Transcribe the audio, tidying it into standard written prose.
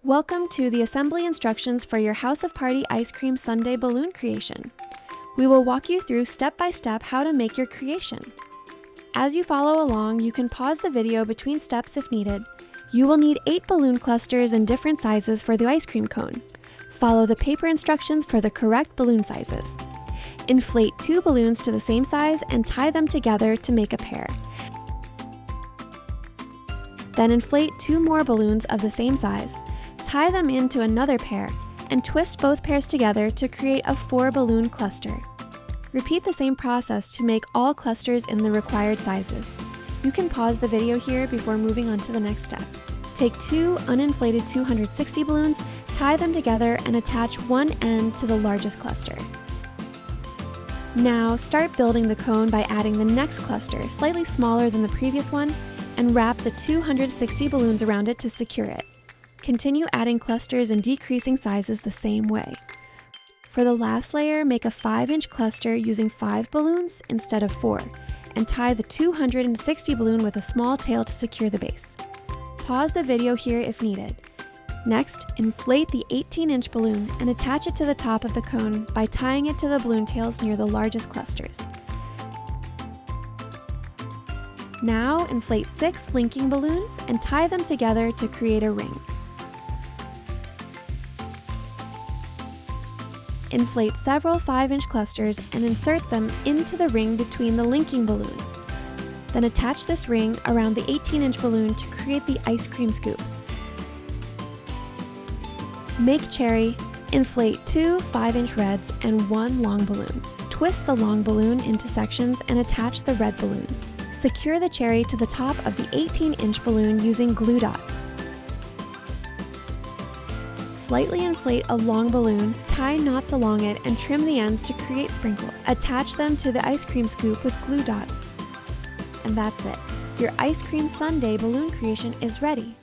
Welcome to the assembly instructions for your House of Party Ice Cream Sundae balloon creation. We will walk you through step by step how to make your creation. As you follow along, you can pause the video between steps if needed. You will need 8 balloon clusters in different sizes for the ice cream cone. Follow the paper instructions for the correct balloon sizes. Inflate 2 balloons to the same size and tie them together to make a pair. Then inflate 2 more balloons of the same size. Tie them into another pair and twist both pairs together to create a 4 balloon cluster. Repeat the same process to make all clusters in the required sizes. You can pause the video here before moving on to the next step. Take 2 uninflated 260 balloons, tie them together and attach one end to the largest cluster. Now start building the cone by adding the next cluster, slightly smaller than the previous one, and wrap the 260 balloons around it to secure it. Continue adding clusters in decreasing sizes the same way. For the last layer, make a 5-inch cluster using 5 balloons instead of 4, and tie the 260 balloon with a small tail to secure the base. Pause the video here if needed. Next, inflate the 18-inch balloon and attach it to the top of the cone by tying it to the balloon tails near the largest clusters. Now, inflate 6 linking balloons and tie them together to create a ring. Inflate several 5-inch clusters and insert them into the ring between the linking balloons. Then attach this ring around the 18-inch balloon to create the ice cream scoop. Make cherry, inflate 2 5-inch reds and 1 long balloon. Twist the long balloon into sections and attach the red balloons. Secure the cherry to the top of the 18-inch balloon using glue dots. Slightly inflate a long balloon, tie knots along it, and trim the ends to create sprinkles. Attach them to the ice cream scoop with glue dots. And that's it. Your ice cream sundae balloon creation is ready.